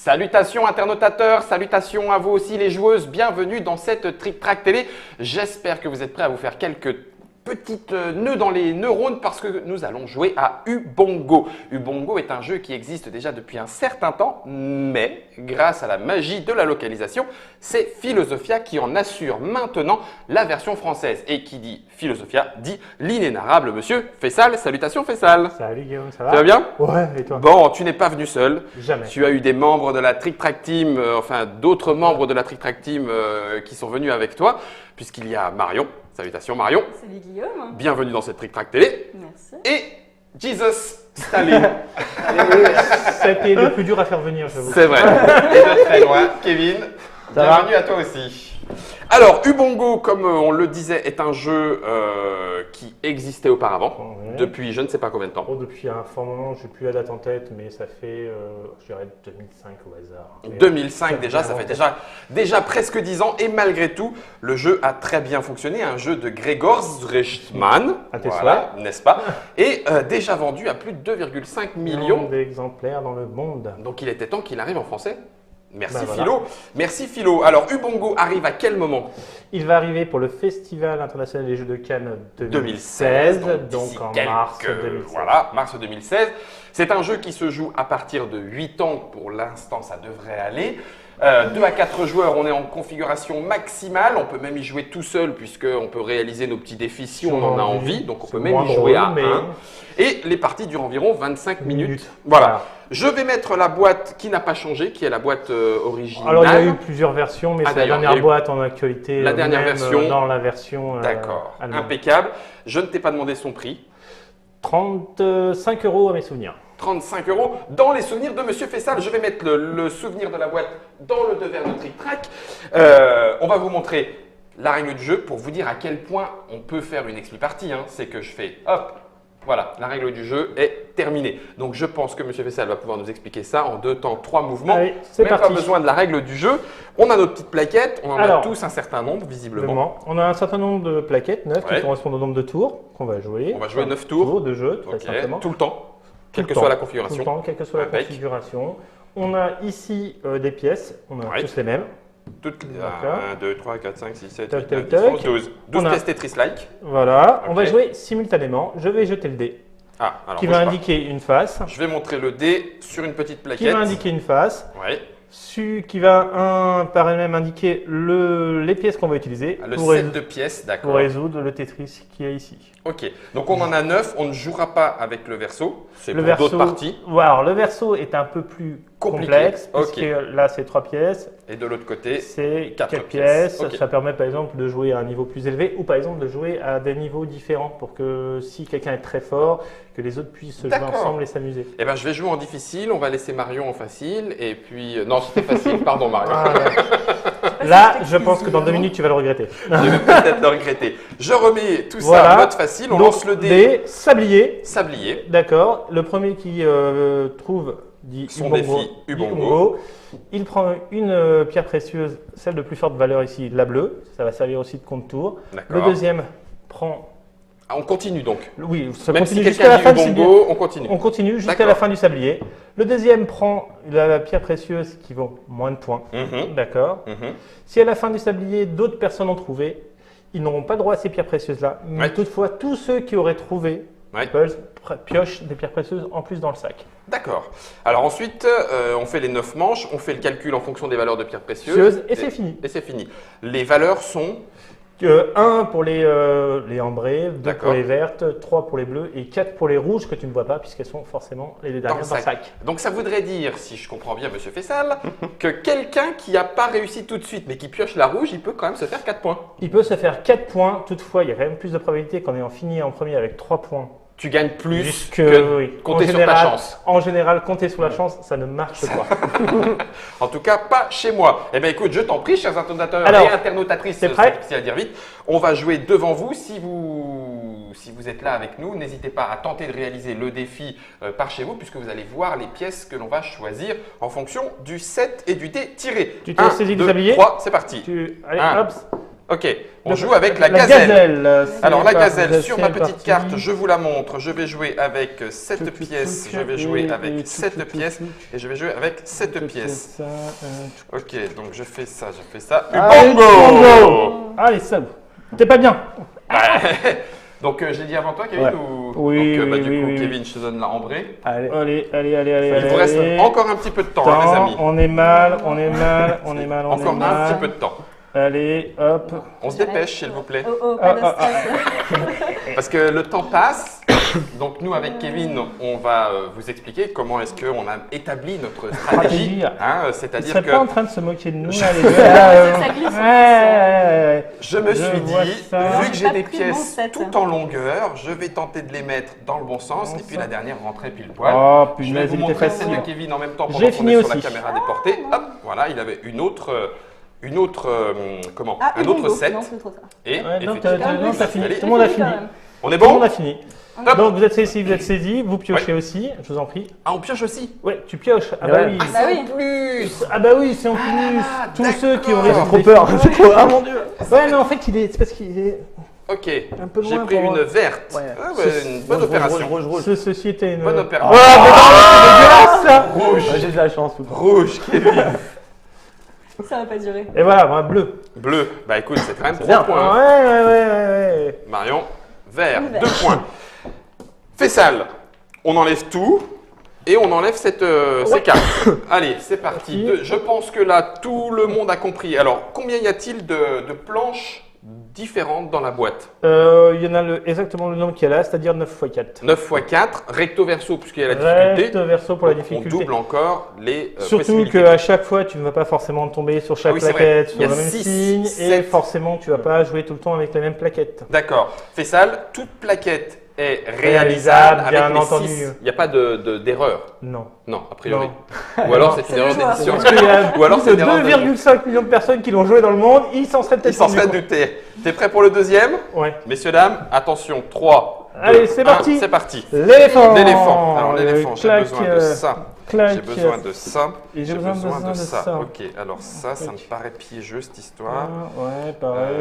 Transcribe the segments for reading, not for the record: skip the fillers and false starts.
Salutations internautateurs, salutations à vous aussi les joueuses, bienvenue dans cette Trick Track Télé. J'espère que vous êtes prêts à vous faire quelques petites nœuds dans les neurones parce que nous allons jouer à Ubongo. Ubongo est un jeu qui existe déjà depuis un certain temps, mais grâce à la magie de la localisation, c'est Philosophia qui en assure maintenant la version française. Et qui dit Philosophia dit l'inénarrable monsieur Fessal. Salutations Fessal. Salut Guillaume, ça va? Tu vas bien? Ouais, et toi? Bon, tu n'es pas venu seul. Jamais. Tu as eu des membres de la Trick Track Team, enfin d'autres membres de la Trick Track Team qui sont venus avec toi, puisqu'il y a Marion. Salutations Marion. Salut Guillaume. Bienvenue dans cette Trick Track Télé. Merci. Et Jesus Stalin. C'était le plus dur à faire venir, j'avoue. C'est vrai. Et de très loin, Kevin. Ça Bienvenue va à toi aussi. Alors, Ubongo, comme on le disait, est un jeu qui existait auparavant, Ouais. depuis je ne sais pas combien de temps. Oh, depuis un fort moment, je n'ai plus la date en tête, mais ça fait, je dirais, 2005 au hasard. Mais, 2005 déjà, ça bien fait avant. déjà presque 10 ans et malgré tout, le jeu a très bien fonctionné. Un jeu de Gregor Zrechtman, À tes voilà, n'est-ce pas? Et déjà vendu à plus de 2,5 millions. D'exemplaires dans le monde. Donc il était temps qu'il arrive en français. Merci Ben voilà. Philo. Merci Philo. Alors Ubongo arrive à quel moment? Il va arriver pour le Festival international des Jeux de Cannes 2016, 2016, d'ici donc en quelques- mars 2016. Voilà, mars 2016. C'est un jeu qui se joue à partir de 8 ans. Pour l'instant, ça devrait aller. 2 à 4 joueurs, on est en configuration maximale. On peut même y jouer tout seul puisqu'on peut réaliser nos petits défis si on en a envie. Donc on peut C'est même moins y jouer drôle, à mais 1. Et les parties durent environ 25 minutes. minutes. Voilà. Je vais mettre la boîte qui n'a pas changé, qui est la boîte originale. Alors il y a eu plusieurs versions, mais Ah, c'est la d'ailleurs, il y a dernière eu boîte en actualité. la dernière même, version. Dans la version D'accord, allemande. impeccable. Je ne t'ai pas demandé son prix. 35 € à mes souvenirs. 35 € dans les souvenirs de Monsieur Fessal. Je vais mettre le souvenir de la boîte dans le devers de Trick Track. On va vous montrer la règle du jeu pour vous dire à quel point on peut faire une expli partie. Hein. C'est que je fais hop, voilà, la règle du jeu est terminée. Donc je pense que Monsieur Fessal va pouvoir nous expliquer ça en 2 temps, 3 mouvements. Allez, c'est Même parti. pas besoin de la règle du jeu. On a nos petites plaquettes, on en a Alors, tous un certain nombre visiblement. Vraiment. On a un certain nombre de plaquettes, 9, Ouais. qui correspondent au nombre de tours qu'on va jouer. On va jouer 9 tours. de jeu, très Ok, simplement. tout le temps, quelle Tout que le soit la temps. configuration. Tout le temps, quelle que soit la Impec. configuration. On a ici des pièces, on a Ouais. tous les mêmes. Toutes les D'accord. 1, 2, 3, 4, 5, 6, 7, Tac, 8, 9, tac, 10, 11, tac. 12. 12 On a- pièces Tetris-like. Voilà, on Ok. va jouer simultanément. Je vais jeter le dé, Ah, alors qui bouge va pas. indiquer une face, Je vais montrer le dé sur une petite qui plaquette. va indiquer une face, Ouais. qui va par elle-même indiquer les pièces qu'on va utiliser Le pour, set de pièces, pour d'accord. résoudre le Tetris qui est ici. Ok, donc on en a 9, on ne jouera pas avec le verso, c'est Le pour verso, d'autres parties. voilà, alors le verso est un peu plus Compliqué. complexe, Ok. puisque là c'est 3 pièces, Et de l'autre côté, c'est quatre 4 pièces. pièces. Ok. Ça permet par exemple de jouer à un niveau plus élevé ou par exemple de jouer à des niveaux différents pour que si quelqu'un est très fort, que les autres puissent jouer D'accord. ensemble et s'amuser. eh ben, je vais jouer en difficile, on va laisser Marion en facile, et puis… non, c'était facile, pardon Marion. Ah, là, je pense que dans 2 minutes tu vas le regretter. Je vais peut-être le regretter. Je remets tout ça Voilà. en mode facile, on Donc, lance le dé des sabliers, sablier. d'accord. Le premier qui trouve dit Son Ubongo, défi, dit Ubongo. Il prend une pierre précieuse, celle de plus forte valeur ici, la bleue. Ça va servir aussi de compte-tour. Le D'accord. deuxième prend. Ah, on continue donc. Oui, ça Même si continue jusqu'à quelqu'un la fin dit du Ubongo, on continue. On continue jusqu'à D'accord. la fin du sablier. Le deuxième prend la pierre précieuse qui vaut moins de points. Mhm, D'accord. mhm. Si à la fin du sablier, d'autres personnes ont trouvé, ils n'auront pas droit à ces pierres précieuses-là. Mais Ouais. toutefois, tous ceux qui auraient trouvé Ouais. piochent des pierres précieuses en plus dans le sac. D'accord. Alors ensuite, on fait les 9 manches, on fait le calcul en fonction des valeurs de pierres précieuses. Précieuses, et c'est fini. Et c'est fini. Les valeurs sont… 1 pour les ambrées, 2 D'accord. pour les vertes, 3 pour les bleues et 4 pour les rouges que tu ne vois pas puisqu'elles sont forcément les dernières dans le sac. Donc ça voudrait dire, si je comprends bien Monsieur Fessal, que quelqu'un qui n'a pas réussi tout de suite mais qui pioche la rouge, il peut quand même se faire 4 points. Il peut se faire 4 points, toutefois il y a quand même plus de probabilité qu'en ayant fini en premier avec 3 points. Tu gagnes plus Puisque, que oui, compter en sur ta général- chance. En général, compter sur la chance, ça ne marche pas. En tout cas, pas chez moi. Eh bien écoute, je t'en prie, chers internautateurs Alors, et internautatrices, t'es prêt? c'est à dire vite, on va jouer devant vous. Si vous êtes là avec nous, n'hésitez pas à tenter de réaliser le défi par chez vous puisque vous allez voir les pièces que l'on va choisir en fonction du set et du dé tiré. Tu t'es saisi du 2, sablier 3, c'est parti. Allez, Un. hop, Ok, on joue avec la gazelle. C'est Alors la parti, gazelle, sur ma c'est petite parti. carte, je vous la montre. Je vais jouer avec cette Tchouc, pièce, tchouc, je vais et- jouer et avec tchouc, cette tchouc, pièce tchouc. et je vais jouer avec cette pièce. Ça, Ok, donc je fais ça, je fais ça. Allez, Ubongo. Allez, ça. T'es pas bien. Donc je l'ai dit avant toi, Kevin Ouais. ou... Oui, Donc, oui, du oui, coup, oui. Kevin, je te donne la ambrée. Allez. Allez. Il vous reste encore un petit peu de temps, hein, les amis. On est mal, on est mal. Encore un petit peu de temps. Allez, hop. On se dépêche, s'il vous plaît. Oh, pas de stress. Parce que le temps passe. Donc nous, avec Kevin, on va vous expliquer comment est-ce qu'on a établi notre stratégie. Stratégie. Hein, Ils c'est-à-dire seraient que pas en train de se moquer de nous, là, les deux. Ça glisse. Ouais. je me Je suis vois dit, ça. vu que J'ai j'ai pas des pris mon pièces set. tout en longueur, je vais tenter de les mettre dans le bon sens. Et puis la dernière rentrait pile poil. Oh, Je vais punaise, vous il était montrer celle facile. de Kevin en même temps pendant J'ai qu'on fini est sur la aussi. caméra déportée. Hop, voilà, il avait un autre Ubongo. set. Non, c'est trop tard. Et Ouais, non, effectivement, t'as fini. allez, Tout le monde a Quand fini. même. on est Tout le monde bon? a fini. Top. Donc vous êtes saisis, vous piochez aussi, je vous en prie. Ah, on pioche aussi. Ouais, tu pioches. Ah bah Ouais. oui. Bah oui. Plus. Ah bah oui, c'est en plus. Tous ceux qui ont d'accord. raison. Trop peur. C'est trop. Ah mon dieu. Ouais, non, en fait, c'est parce qu'il est. Ok, Un peu j'ai loin pris pour- une verte. Ouais. Ah ouais, une bonne opération. Ceci était une. Bonne Oh, opération. mais non, c'est dégueulasse ça. Rouge. Ouais, j'ai de la chance. Ou pas. Rouge, Kevin. Ça va pas durer. Et voilà, moi, bleu. Bleu. Bah écoute, c'est quand même 3 bien. points. Ouais. Marion, vert, Vert. 2 points. Fessal, on enlève tout et on enlève ces cartes. Allez, c'est parti. Je pense que là, tout le monde a compris. Alors, combien y a-t-il de planches différentes dans la boîte? Il y en a exactement le nombre qu'il y a là, c'est-à-dire 9 x 4. 9 x 4, recto verso, puisqu'il y a la difficulté. Recto verso pour la On difficulté. double encore les Surtout possibilités. qu'à chaque fois, tu ne vas pas forcément tomber sur chaque Ah oui, c'est plaquette, vrai. Il y sur a le même six, signe, et sept. forcément, tu ne vas pas jouer tout le temps avec les mêmes plaquettes. D'accord. Fessal, toute plaquette est Réalisable, réalisable bien avec les entendu. 6. Il n'y a pas d'erreur. Non. Non, a priori. Non. Ou alors Non, c'est c'est une erreur le joueur. d'édition. Parce qu'il y a Ou alors c'est plus une de erreur de 2,5 millions de personnes qui l'ont joué dans le monde, ils s'en seraient Il peut-être s'en rendus serait compte. douté. T'es prêt pour le deuxième? Ouais. Messieurs, dames, attention. 3, 2, Allez, c'est 1, parti. c'est parti. L'éléphant. L'éléphant. Alors l'éléphant, j'ai Clac, besoin de ça. clac. J'ai besoin de ça. Et J'ai besoin de ça. Ok, alors ça me Clac. paraît piégeux cette histoire. Ouais, pareil.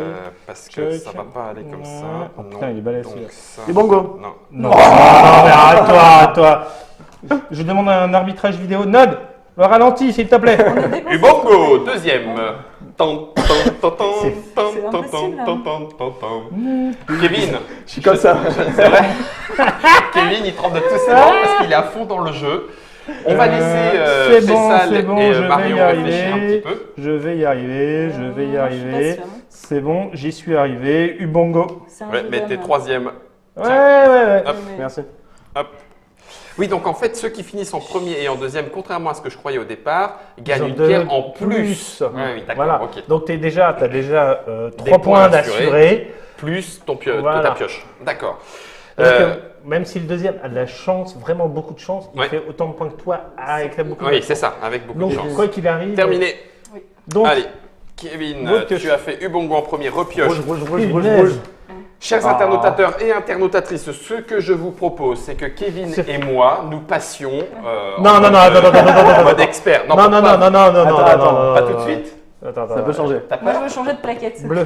Parce que Check. ça va pas aller comme ça. Ouais. Oh, Non. putain, il est balèze, Donc celui-là. ça. Ubongo. Non. Non, mais arrête-toi. Je demande un arbitrage vidéo. Nod, le ralenti, s'il te plaît. Ubongo, deuxième. Tan, tan, tan, tan, C'est tan, tan, impossible, tan, hein. tan, tan, tan. Kevin, Je suis comme ça. c'est vrai. Kevin, il trempe de tous ses membres parce qu'il est à fond dans le jeu. On va laisser c'est bon, Fessal c'est bon, et je vais Marion y réfléchir un arriver. petit peu. Je vais y arriver, je vais y Je suis pas arriver. sûre. C'est bon, j'y suis arrivé. Ubongo. C'est un Ouais, jeu mais d'homme, t'es hein. troisième. Ouais. Hop. Mais- Merci. Oui, donc en fait, ceux qui finissent en premier et en deuxième, contrairement à ce que je croyais au départ, gagnent Ils ont une deux pierre en plus. plus. Oui, d'accord, Voilà. ok. Donc tu as déjà 3 points points assurés. d'assurés. Plus Voilà. ta pioche. D'accord. Donc, Euh, même si le deuxième a de la chance, vraiment beaucoup de chance, il Ouais. fait autant de points que toi avec la beaucoup de oui, chance. c'est ça, avec beaucoup Donc de chance. quoi qu'il arrive. Terminé. Donc, Allez, Kevin, Repioche. tu as fait Ubongo en premier, repioche. punaise. Chers Ah. internautateurs et internautatrices, ce que je vous propose, c'est que Kevin C'est- et moi, nous passions Non, en non, non, mode, attends. en mode expert. Non, pourquoi non, non, non, non, non, Attends, Pas tout de suite. Attends, Ça peut changer. T'as Moi, peur? je veux changer de plaquette. Bleu.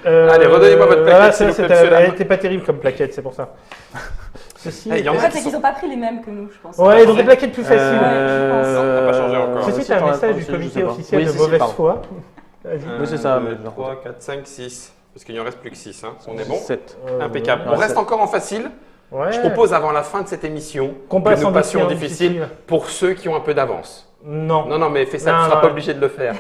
Allez, redonnez-moi votre plaquette, voilà, s'il vous plaît, elle monsieur, dame. était pas terrible comme plaquette, c'est pour ça. Ceci. Eh, il y en En a fait, qui c'est qu'ils sont- n'ont pas pris les mêmes que nous, je pense. Ouais, donc changé des plaquettes plus faciles. Non, t'as pas changé encore. Ceci, c'est un message du comité officiel de mauvaise foi. Vas-y. Oui, c'est ça, mais 3, 4, 5, 6. Parce qu'il n'y en reste plus que 6. Hein. On est bon? 7. Impeccable. ouais, On reste c'est- encore en facile. Ouais. Je propose avant la fin de cette émission Qu'on que passe nous en passions en difficile. difficile pour ceux qui ont un peu d'avance. Non. Non, mais fais ça, Non, tu ne seras non. pas obligé de le faire.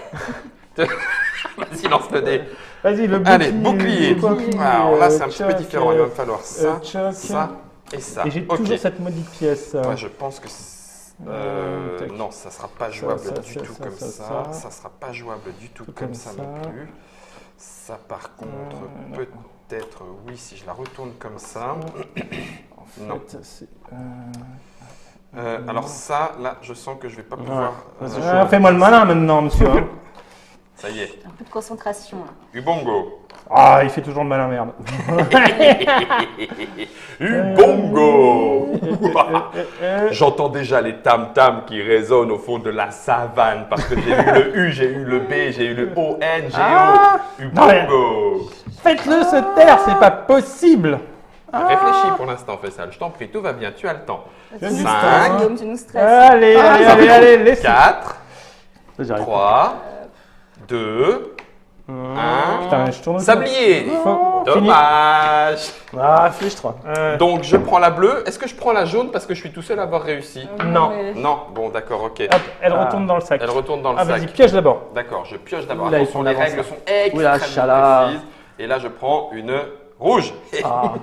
Vas-y, lance le dé. Vas-y, le bouclier. Allez, bouclier. Alors là, c'est un petit peu Tchac, différent. Il va me falloir ça, tchac. ça et ça. Et j'ai Ok. toujours cette maudite pièce. Moi, je pense que Tac. non, ça sera pas jouable ça, du ça, tout ça, comme ça, ça. ça. Ça sera pas jouable du tout Tout comme comme ça ça. non plus. Ça, par contre, peut-être oui si je la retourne comme ça. Non. Alors ça, là, je sens que je vais pas pouvoir. Vas-y, Fais-moi le malin maintenant, monsieur. hein. Ça y est. Un peu de concentration. Là. Ubongo. Ah, il fait toujours le malin merde. Ubongo. J'entends déjà les tam-tams qui résonnent au fond de la savane parce que j'ai eu le U, j'ai eu le B, j'ai eu le O, N, G, O. Ubongo. Faites-le se taire, c'est pas possible. Réfléchis pour l'instant, Faisal. Je t'en prie, tout va bien, tu as le temps. Tu nous 5, stresses, Guillaume, tu nous stresses. Allez, laissez. 4, J'y arrive pas. 3, 2, 1. Putain, je tourne. Sablier. Fini. Dommage. Ah, fiche-toi. Donc je prends la bleue. Est-ce que je prends la jaune parce que je suis tout seul à avoir réussi? Non. Non. Bon, d'accord, ok. Hop, elle retourne dans le sac. Elle retourne dans le Ah, sac. vas-y, piège d'abord. D'accord, je pioche d'abord. Oula, ils Attention, font les l'avance, règles là. sont Oula, extrêmement chala. précises. Et là, je prends une rouge. Ah.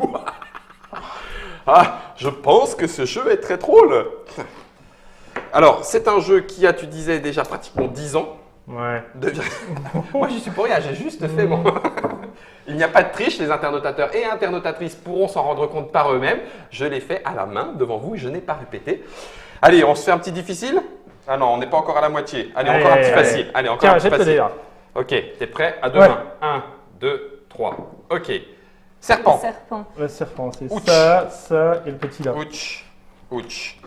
Ah, je pense que ce jeu est très drôle. Alors, c'est un jeu qui a, tu disais, déjà pratiquement 10 ans. Ouais. Moi, je suis pour rien, j'ai juste fait mon... Il n'y a pas de triche, les internautateurs et internautatrices pourront s'en rendre compte par eux-mêmes. Je l'ai fait à la main devant vous et je n'ai pas répété. Allez, on se fait un petit difficile? Ah non, on n'est pas encore à la moitié. Allez, encore un petit facile. Allez, encore Tiens, un petit jette-le facile. d'ailleurs. Ok, t'es prêt? À deux Ouais. mains. 1, 2, 3. Ok. Serpent. Serpent. Le serpent, c'est Ouch. ça et le petit là. Ouch. Ouch.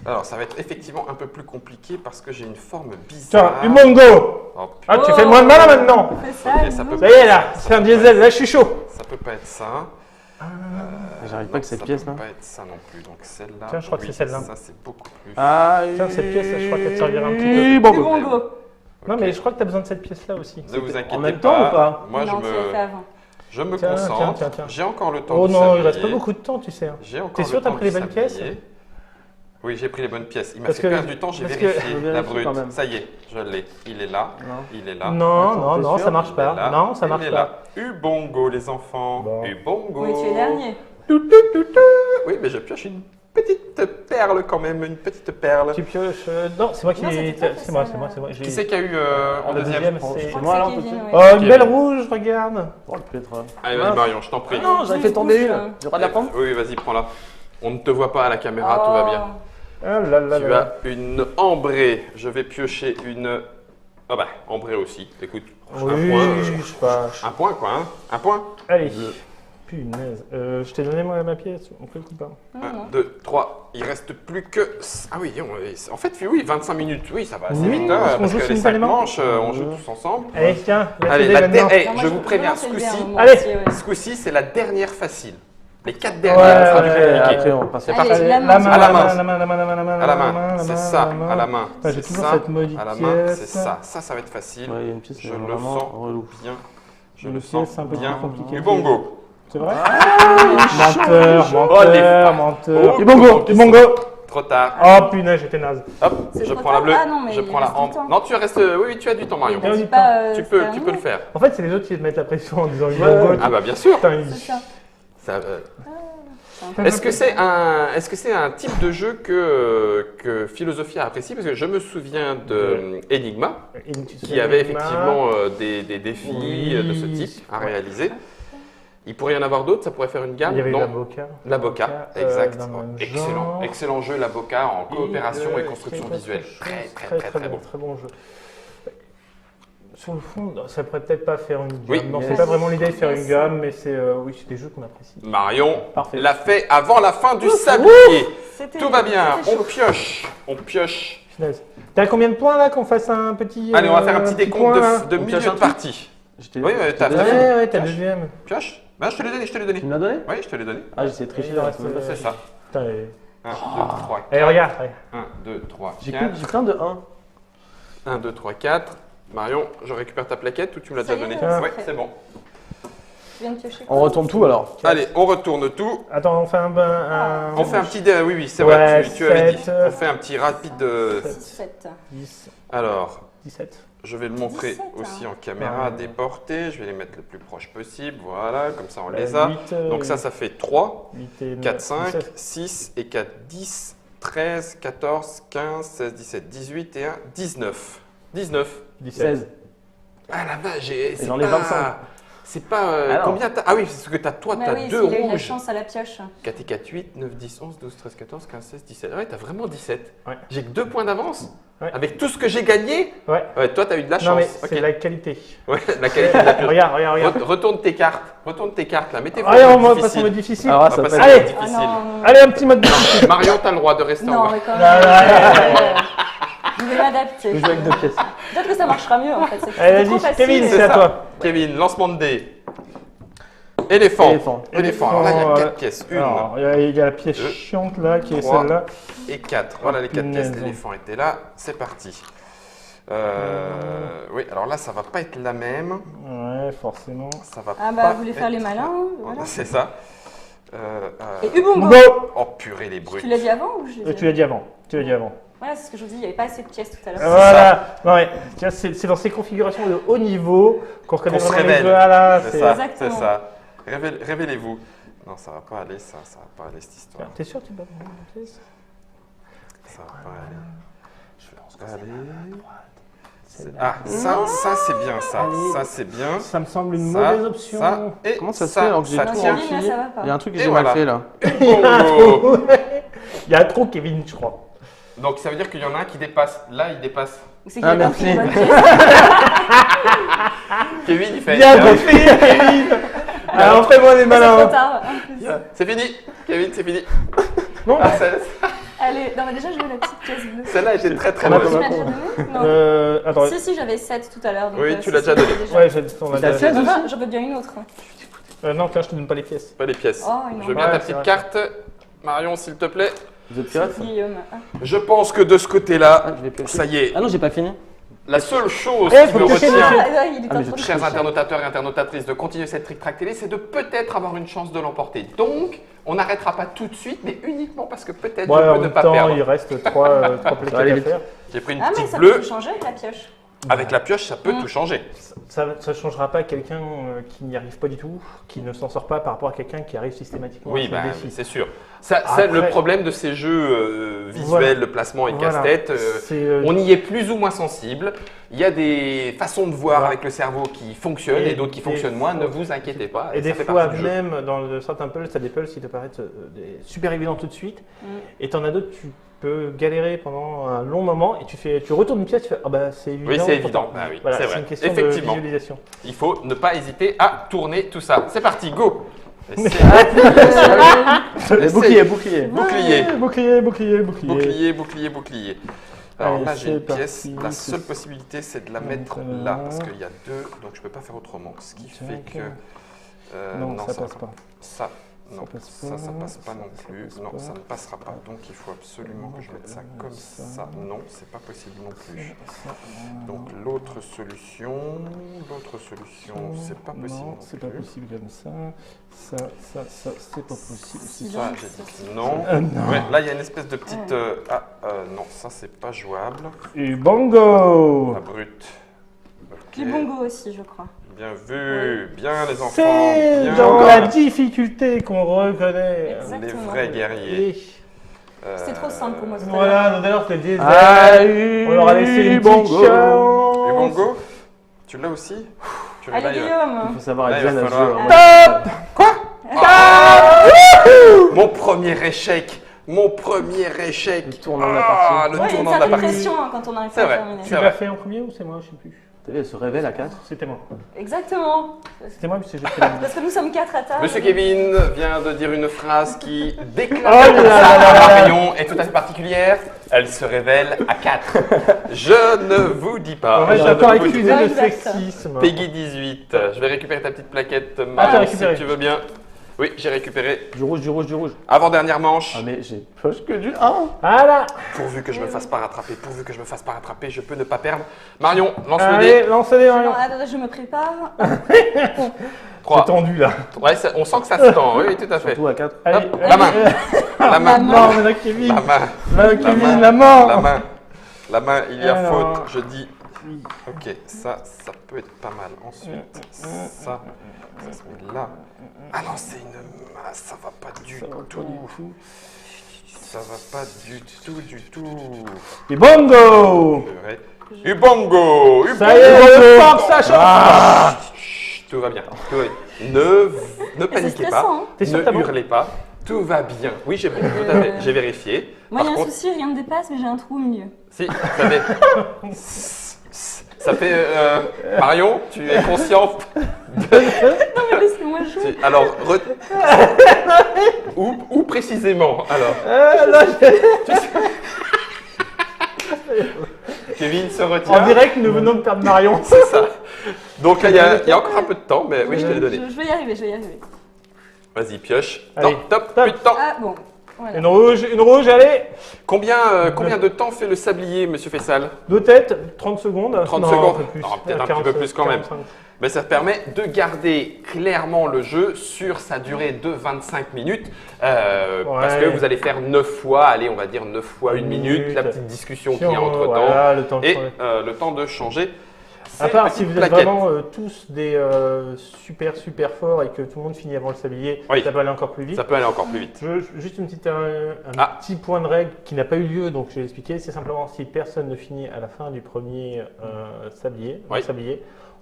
Alors, ça va être effectivement un peu plus compliqué parce que j'ai une forme Tiens, bizarre. Umongo. Oh, Ah, tu Oh. fais moins de malin maintenant. C'est ça, Ok, ça nous. peut Ça y est là, c'est un diesel, là je suis chaud. Ça peut pas être ça. J'arrive pas avec cette pièce Ça là. peut pas être ça non plus. Donc celle-là. Tiens, je crois que oui, c'est celle-là. Ça, c'est beaucoup plus. Ah, Tiens, cette pièce, je crois qu'elle te servira un petit peu. peu. C'est bon, go. Non, mais je crois que tu as besoin de cette pièce là aussi. Ne vous inquiétez En même temps ou pas? Moi, Non, tu l'as fait avant. je me Tiens, concentre. tiens. J'ai encore le temps Oh de non, il reste pas s'habiller. beaucoup de temps, tu sais. hein. J'ai encore T'es le sûr, t'as temps pris de les bonnes pièces? s'habiller. Oui, j'ai pris les bonnes pièces. Il m'a Parce fait que- perdre du temps, j'ai parce que- vérifié. Je La vérifie brute. quand même. Ça y est, je l'ai. Il est là. Non. Il est là. Non, Attends, non, t'es non, sûr ça marche Il est là. pas. Non, ça Il marche est pas. là. Ubongo, les enfants. Bon. Ubongo. Oui, tu es dernier. Oui, mais je pioche une petite perle quand même, une petite perle. Tu pioches. Non, c'est moi qui. Non, c'était toi, C'est moi, ça, c'est moi, là. c'est moi. Qui c'est qui a eu en La deuxième deuxième, Je c'est. crois Moi, alors, c'est tout de Kevin, suite. ouais. Oh, une belle rouge, regarde. Oh, peut-être. Allez, vas-y, Marion, je t'en prie. Ah non, j'avais fait tomber une. J'ai le droit de la prendre? Oui, vas-y, prends-la. On ne te voit pas à la caméra, tout va bien. Ah là là Tu là. as une ambrée. Je vais piocher une. Ah bah, ambrée aussi. Écoute, un Oui, point. je sais pas. Un point, quoi, hein. Un point. Allez. Punaise. Je t'ai donné moi ma pièce. On fait le coup pas. 1, 2, 3. Il reste plus que. Ah oui, en fait, oui, 25 minutes. Oui, ça va assez Oui, vite, parce qu'on parce joue que les 5 simultanément. manches, on joue tous ensemble. Allez, tiens. Allez, la maintenant. eh, Non, moi, je vous préviens, ce c'est le dernier, coup-ci, moi Allez. aussi, ouais. ce coup-ci, c'est la dernière facile. Les 4 Ouais, dernières, ça sera plus ouais, compliqué. Après, on va passer. Allez, parti. la main. La main, À la la main. main, la main, la main, la main, la main, À la main, c'est ça, à la main. Putain, j'ai C'est toujours ça, cette maudite à la main, pièce. c'est ça. Ça va être facile. Ouais, il y a une pièce Je qui est le vraiment sens relou. bien. Je Une le sens pièce un peu bien. plus compliquée. Ubongo. C'est vrai Oh, Menteur, les menteur, femmes. menteur. Oh, Ubongo, qui Ubongo. Trop tard. Oh punaise, j'étais naze. Hop, C'est je trop prends la tard. bleue. Ah non, mais Je il prends la reste du ambre. temps. Non, tu restes. Oui, tu as du temps, Marion. Il y a Dis du pas, Tu c'est peux terminé. le faire. En fait, c'est les autres qui te mettent la pression en disant Ubongo. Ah bah bien sûr. Putain, il- C'est ça. Ça, C'est un Est-ce que c'est un type de jeu que Philosophia apprécie? Parce que je me souviens de Enigma, qui avait effectivement des défis Oui. de ce type à réaliser. Il pourrait y en avoir d'autres, ça pourrait faire une gamme. Il y avait non? la Boca. La Boca, exact. dans le même Excellent, genre. excellent jeu, la Boca, en coopération et euh, construction très, visuelle. très, Très bon. Très bon jeu. Sur le fond, ça pourrait peut-être pas faire une gamme. Oui. Non, c'est Yes. pas vraiment l'idée de faire une Yes. gamme, mais c'est oui, c'est des jeux qu'on apprécie. Marion Parfait. l'a fait avant la fin du sablier. C'était- Tout va bien, c'était on chaud. pioche, on pioche. Punaise. T'as à combien de points là qu'on fasse un petit. Allez, on va faire un petit décompte point, là de On milieu pioche un de truc partie. J'étais- Oui, ouais, t'as j'étais- raison. Ouais, t'as le Pioche. deuxième. Pioche. Ben, je te l'ai donné, je te l'ai donné. Tu me l'as donné? Oui, je te l'ai donné. Ah, j'essaie de tricher Il là. reste, C'est ça. Putain, et- 1, 2, 3, 4. Allez, regarde. 1, 2, 3, J'ai 4. plein de 1. 1, 2, 3, 4. Marion, je récupère ta plaquette ou tu me l'as Ça déjà y est, donnée? c'est Oui, fait. c'est bon. Tu viens de piocher On quoi? retourne tout alors. Allez, on retourne tout. Attends, on fait On fait un petit. Oui, oui, c'est Ouais, vrai, tu avais dit. 7. On fait un petit rapide. 7. 10, Alors, 17. je vais le montrer 17, aussi hein. en caméra Ouais. déportée. Je vais les mettre le plus proche possible. Voilà, comme ça on les a. 8, Donc ça fait 3, 8 et 4, 5, 17. 6 et 4, 10, 13, 14, 15, 16, 17, 18 et 1, 19. 19. 17. 16. Ah la vache, c'est j'en ai pas- 25. C'est pas. Alors. Combien t'as? Ah oui, c'est ce que toi, Bah t'as oui, 2 s'il a eu la rouges. chance à la pioche. 4 et 4, 8, 9, 10, 11, 12, 13, 14, 15, 16, 17. Ouais, t'as vraiment 17. Ouais. J'ai que 2 points d'avance. Ouais. Avec tout ce que j'ai gagné. Ouais. Ouais, toi, t'as eu de la chance. Non, mais Ok. c'est la qualité. Ouais, la qualité de la pioche. Regarde. Retourne tes cartes. Retourne tes cartes là. Mettez-vous Allez, en on va mode passer en mode difficile. difficile. Alors, On va ça passer peut en Allez. mode Ah difficile. non, Allez, un petit mode difficile. Marion, t'as le droit de rester en non, bas. mais quand Non, même. Je vais m'adapter. Je joue avec 2 pièces. Peut-être que ça marchera mieux en fait. C'est Allez, trop vas-y, facile. Kevin, C'est c'est à ça. toi. Kevin, lancement de dés. Éléphant. Éléphant. Alors là, il y a 4 pièces. 1 Alors, il y a la pièce Deux, chiante là, qui est 3. celle-là. et 4. Voilà les 4 pièces. Punaise. L'éléphant était là. C'est parti. Oui, alors là, ça va pas être la même. Ouais, forcément. Ça va Ah pas bah, vous voulez faire être- les malins, Voilà, voilà. c'est ça. Et Ubongo. Go. Oh purée, les brutes. Tu l'as dit avant ou je l'ai dit Tu l'as dit avant. Tu l'as dit avant. Voilà, c'est ce que je vous dis, il n'y avait pas assez de pièces tout à l'heure. Voilà. Non, ouais. Tiens, c'est dans ces configurations de haut niveau qu'on reconnaît Qu'on se vraiment les révèle. jeux. Voilà, C'est c'est ça, Exactement. c'est ça. Révélez-vous. Non, ça va pas aller, ça va pas aller cette histoire. T'es sûr que tu peux prendre une pièce? Ça va pas aller. Je vais pas aller. Ah, ça c'est bien, ça. Allez. Ça c'est bien. Ça me semble une Ça, mauvaise option. Ça, et Comment ça se fait alors que j'ai ça tout Non, tient. Kevin, là, ça va pas. Il y a un truc que Et j'ai voilà. mal fait là. Bongo. Il y a trop Kevin, je crois. Donc ça veut dire qu'il y en a un qui dépasse. Là, il dépasse. Ou c'est qu'il Ah, a pas merci. pris les bonnes pièces. Kevin, il fait. Bien compris, Kevin. Alors, fais-moi les C'est trop malins. tard. en plus. C'est fini. Kevin, c'est fini. Non, Ah, Allez, non mais déjà je veux la petite pièce bleue. celle-là était très très On a bonne. Tu comme m'as un déjà con. donné Non. attends. Si, j'avais 7 tout à l'heure. donc, Oui, tu si, l'as si, déjà donné. Ouais, on a T'as déjà- 16 aussi Ah, j'en veux bien une autre. Non, tiens, je te donne pas les pièces. Pas les pièces. Oh, une Je veux bien Ouais, ta c'est petite vrai. carte. Marion, s'il te plaît. Vous êtes pirate ça Guillaume. Ah. Je pense que de ce côté-là, Ah, je vais piocher. ça y est. Ah non, j'ai pas fini. La seule chose Eh, qui faut me piocher, retient, monsieur. Ah, il est Ah, mais en train de chers internautateurs et internautatrices, de continuer cette Trick Track Télé, c'est de peut-être avoir une chance de l'emporter. Donc, on n'arrêtera pas tout de suite, mais uniquement parce que peut-être Ouais, je en peux ne même pas temps, perdre. il reste 3 plaquettes aller à vite. faire. J'ai pris une Ah, mais petite ça bleue. peut changer avec la pioche. Avec la pioche, ça peut tout changer. Ça ne changera pas quelqu'un qui n'y arrive pas du tout, qui ne s'en sort pas par rapport à quelqu'un qui arrive systématiquement Oui, à ce bah, défi. c'est sûr. Ça, c'est le Après- problème de ces jeux visuels, Voilà. de placement et de Voilà. casse-tête. C'est, On y est plus ou moins sensible. Il y a des façons de voir Voilà. avec le cerveau qui fonctionnent et, Et d'autres qui des fonctionnent moins. fois- Ne vous inquiétez pas. Et ça des fait fois, partie du jeu. même dans certains puzzles, ça des puzzles qui te paraissent super évidents tout de suite. Et t'en as d'autres, tu peux galérer pendant un long moment et tu retournes une pièce, tu fais ah bah c'est évident. Oui, c'est pourtant. évident. Bah oui, Voilà, c'est c'est vrai. une question Effectivement. de visualisation. Il faut ne pas hésiter à tourner tout ça. C'est parti, go. Et c'est- Et bouclier, bouclier. Bouclier. Bouclier, bouclier, bouclier. Bouclier, bouclier, bouclier. Alors Allez, là, j'ai c'est une pièce. parti, La c'est seule ça. possibilité, c'est de la mettre Donc, là. là. Parce qu'il y a deux, donc je ne peux pas faire autrement. Ce qui Tiens, fait que. Non, ça passe pas. Ça, non, passe ça, pas, ça passe pas ça, non ça plus. passe Non, pas. ça ne passera pas. Donc il faut absolument que je mette ça comme ça. Non, c'est pas possible non plus. Donc l'autre solution, c'est pas possible Non, non c'est pas plus. possible comme ça. Ça, c'est pas possible. Si. Ça, j'ai dit que non. Non. Ouais, là, il y a une espèce de petite. Non, ça, c'est pas jouable. Et bongo. La brute. Ok. Du bongo aussi, je crois. Bien vu, bien les enfants, C'est bien dans la difficulté qu'on reconnaît. les Exactement. vrais guerriers. Et C'était trop simple pour moi tout à l'heure. voilà, donc d'ailleurs, c'était des Ah, on leur a laissé une petite Et chance. bongo, tu l'as aussi. Tu l'as Allez, Il Guillaume. faut savoir Là, être il va jeune à ce falloir- jeu. Mon premier échec. Mon premier échec. Le tournant de la Ah, partie. le Ouais, il y a une tournant de la certaine partie. pression hein, quand on n'arrive C'est pas à vrai. terminer. Tu C'est l'as vrai. fait en premier ou c'est moi? Je sais plus. T'as vu, elle se révèle à 4. C'était moi. Exactement. C'était moi puisque j'ai fait la Parce que nous sommes 4 à table. Monsieur Kevin vient de dire une phrase qui déclare Oh là là là là que là. Marion est tout à fait particulière. Elle se révèle à 4. Je ne vous dis pas. En fait, Je j'ai ne encore vous dis accusé pas. de Exact. sexisme. Peggy 18. Je vais récupérer ta petite plaquette, t'as Marion, récupéré. si tu veux bien. Oui, j'ai récupéré. Du rouge, du rouge, du rouge. Avant-dernière manche. Ah, mais j'ai poche que du 1. Voilà. Pourvu que je me fasse pas rattraper, pourvu que je me fasse pas rattraper, je peux ne pas perdre. Marion, lance le Allez, dé. lancez-les, Non, Marion. attends, je me prépare. C'est 3. tendu là. Ouais, on sent que ça se tend. Oui, tout à fait. Surtout à 4. Allez, Hop, la main. La main. Non, mais là, Kevin. La main. Là, Kevin, main. la main. La main. La main, il y a Alors. faute. Je dis. Ok, ça peut être pas mal. Ensuite, ça se met là. Ah non, c'est une. Ah, ça va pas du tout. Ça va pas du tout. Et bongo. Purée. Ubongo. Ça y est, Ubongo. je porte sa chance. tout va bien. Tout va bien. Ne C'est paniquez pas, stressant, hein. T'es sûr que ne t'as bon hurlez pas. Tout va bien. Oui, j'ai bon, tout à fait. J'ai vérifié. Moi, il y a Par un contre, souci, rien ne dépasse, mais j'ai un trou au milieu. si, ça fait. Ça fait. Marion, tu es conscient Non, mais laissez-moi jouer. Alors, où précisément alors Kevin se retient. En direct, nous venons de perdre Marion. C'est ça. Donc là, il y a encore un peu de temps, mais oui, je te l'ai donné. Je vais y arriver, je vais y arriver. Vas-y, pioche. Allez, Non, top, top. plus de temps. Ah, bon. Voilà. Une rouge, allez. Combien de temps fait le sablier, monsieur Fessal? Deux têtes, 30 secondes. 30 Non, secondes. un peu plus. Non, peut-être un petit peu plus quand même. 45. Mais ça permet de garder clairement le jeu sur sa durée de 25 minutes. Parce que vous allez faire 9 fois, allez, on va dire 9 fois 1 minute, la petite discussion qu'il y a entre temps. Voilà, le temps de Et changer. le temps de changer. À ces part si petites vous êtes plaquettes. vraiment tous des super forts et que tout le monde finit avant le sablier, Oui. ça peut aller encore plus vite. Ça peut aller encore plus vite. Juste un Ah. petit point de règle qui n'a pas eu lieu, donc je vais expliquer. C'est simplement si personne ne finit à la fin du premier sablier, Oui.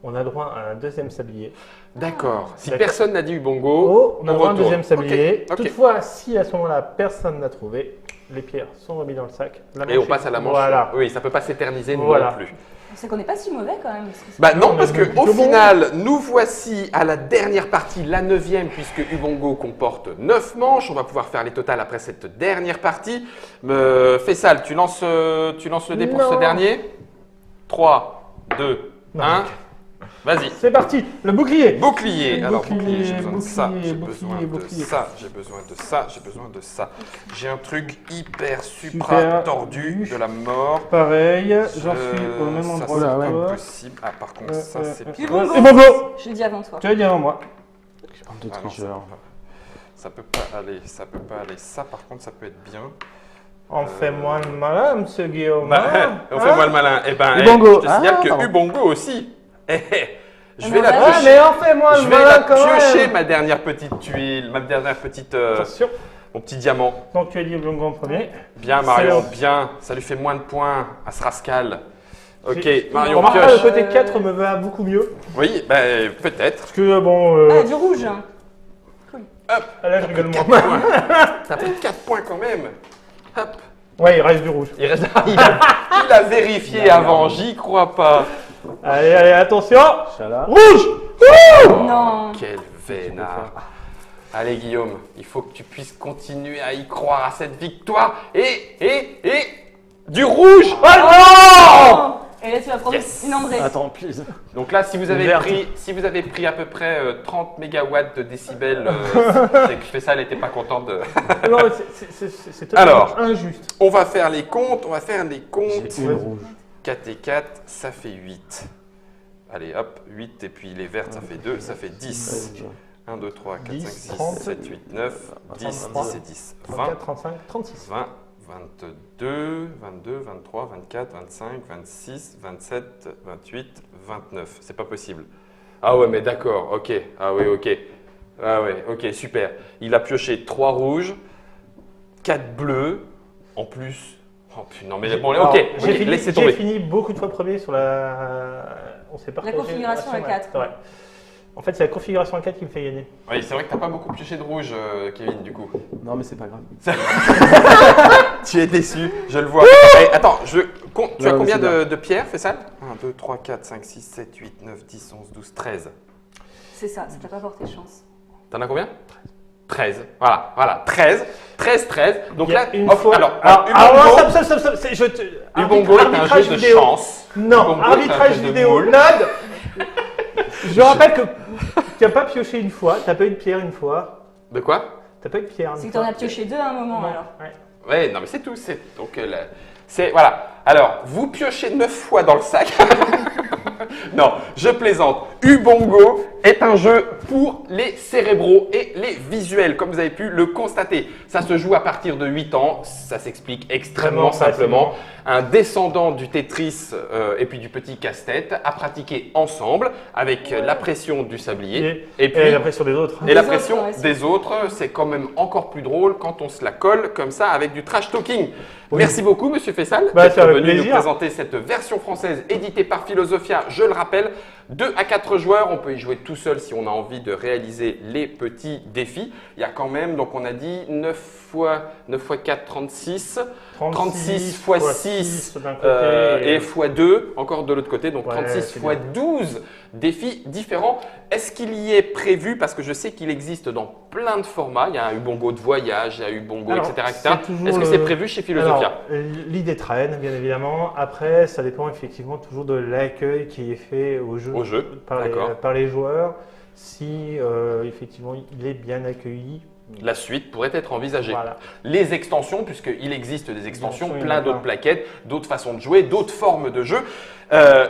on a droit à un deuxième sablier. D'accord. Si D'accord. personne n'a dit Ubongo, Oh, on a droit à un retourne. deuxième sablier. Ok, ok. Toutefois, si à ce moment-là personne n'a trouvé, les pierres sont remises dans le sac. La Et on manche passe est- à la manche. Voilà. Oui, ça peut pas s'éterniser Voilà. non plus. C'est qu'on n'est pas si mauvais quand même. Parce que c'est- Bah non, On parce est que plutôt au bon. final, nous voici à la dernière partie, la 9e, puisque Ubongo comporte 9 manches. On va pouvoir faire les totals après cette dernière partie. Fessal, tu lances le dé pour Non. ce dernier. 3, 2, Non. 1. Vas-y. C'est parti, le bouclier. Bouclier. Alors, Bouclier, bouclier, j'ai besoin de ça, bouclier, j'ai bouclier, besoin de bouclier. ça, j'ai besoin de ça, j'ai besoin de ça. J'ai un truc hyper supra Super. tordu de la mort. Pareil, j'en suis au même Ça, endroit c'est que pas toi. possible. Ah, par contre, ça, c'est bien. Ubongo. Et Bongo, Je l'ai dit avant toi. tu as dit avant moi. Bande de Ah non, tricheurs. ça peut pas aller, ça peut pas aller. Ça, par contre, ça peut être bien. On fait moins le malin, monsieur Guillaume. Bah, hein on fait moi le malin. Eh ben, Ubongo. je te signale Ah, que pardon. Ubongo aussi. Je vais Non, la bah, Ah, piocher. mais on fait moins Je le vais la malin quand piocher, même. ma dernière petite tuile, ma dernière petite, Attention, mon petit diamant. donc tu as dit Bongo en premier. Bien, Marion, C'est bien. Ça lui fait moins de points à ce rascal. Ok, J'ai- Marion Remarque pas, le pioche. côté 4 me va beaucoup mieux. Oui, ben peut-être. Parce que bon, Ah, du rouge. là je rigole 4 moins. points. Ça fait 4 points quand même. Hop. Ouais, il reste du rouge. Il, reste- il a vérifié avant, j'y crois pas. Allez, attention. Chala. Rouge. Non. Quel vénard. Allez Guillaume, il faut que tu puisses continuer à y croire à cette victoire. Et du rouge. Oh non. Et là, tu vas prendre Yes. une André. Attends, please. Donc là, si vous avez Verte. pris à peu près 30 mégawatts de décibels, c'est que ça, elle n'était pas contente de... Non, c'est totalement Alors. injuste. On va faire les comptes, J'ai une rouge. 4 et 4, ça fait 8. Allez, hop, 8 et puis les vertes, ça fait 2, ça fait 10. 1, 2, 3, 4, 5, 6, 30, 7, 8, 9, 10, 10 et 10, 20, 34, 35, 36. 20, 22, 22, 23, 24, 25, 26, 27, 28, 29. C'est pas possible. Ah ouais, mais d'accord, ok. Ah oui, ok. Ah ouais, ok, super. Il a pioché 3 rouges, 4 bleus, en plus. Oh putain, non mais bon, Alors, ok, j'ai laissez fini, tomber. beaucoup de fois premier sur la. On s'est partagé configuration à 4. Ouais. En fait, c'est la configuration à 4 qui me fait gagner. Oui, c'est vrai que t'as pas beaucoup pioché de rouge, Kevin, du coup. Non, mais c'est pas grave. Tu es déçu, je le vois. Eh, attends, tu as Non, combien c'est bien. de pierres, fais ça 1, 2, 3, 4, 5, 6, 7, 8, 9, 10, 11, 12, 13. C'est ça t'a pas porté chance. T'en as combien 13. Voilà, 13. 13, 13. Donc Il y a là, une off, fois. alors, Alors, Ubongo, stop. Ubongo est un arbitrage jeu de vidéo. chance. Non, Ubongo est un arbitrage jeu de vidéo. moule. Nod. Je rappelle que tu n'as pas pioché une fois, tu n'as pas eu de pierre une fois. De quoi Tu n'as pas eu de pierre une C'est que fois. t'en as pioché deux à un moment Non, alors. ouais. Ouais, non mais c'est tout. Donc voilà. Alors, vous piochez 9 fois dans le sac. Non, je plaisante. Ubongo est un jeu pour les cérébraux et les visuels, comme vous avez pu le constater. Ça se joue à partir de 8 ans, ça s'explique extrêmement Vraiment simplement. facilement. Un descendant du Tetris et puis du petit casse-tête à pratiquer ensemble avec la pression du sablier Et puis la pression des autres. et la Des pression autres, ouais, des autres. C'est quand même encore plus drôle quand on se la colle comme ça avec du trash talking. Merci beaucoup, Monsieur Fessal, Bah, d'être c'est avec venu nous plaisir. présenter cette version française éditée par Philosophia. Je le rappelle, 2 à 4 joueurs, on peut y jouer tout seul si on a envie de réaliser les petits défis. Il y a quand même, donc on a dit 9 fois 4, 36. 36 fois 6 d'un côté et fois 2 encore de l'autre côté, donc Ouais, 36 c'est fois bien. 12 défis différents. Est-ce qu'il y est prévu, parce que je sais qu'il existe dans plein de formats, il y a un Ubongo de voyage, il y a Ubongo, Alors, etc. c'est toujours Est-ce que le- c'est prévu chez Philosophia? Alors, l'idée traîne, bien évidemment. Après, ça dépend effectivement toujours de l'accueil qui est fait au jeu, d'accord. par les joueurs. Si effectivement il est bien accueilli. La suite pourrait être envisagée. Voilà. Les extensions, puisqu'il existe des extensions, Bien sûr, il y en plein a d'autres plein. plaquettes, d'autres façons de jouer, d'autres formes de jeu.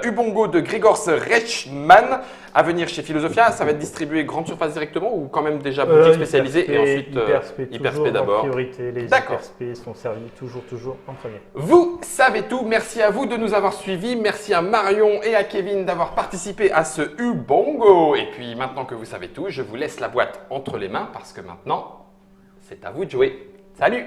Ubongo de Grigors Reichmann à venir chez Philosophia, ça va être distribué grande surface directement ou quand même déjà boutique spécialisée et ensuite Hyperspé d'abord. En priorité, les D'accord. Hyperspé sont servis toujours en premier. Vous savez tout, merci à vous de nous avoir suivis, merci à Marion et à Kevin d'avoir participé à ce Ubongo. Et puis maintenant que vous savez tout, je vous laisse la boîte entre les mains parce que maintenant, c'est à vous de jouer. Salut!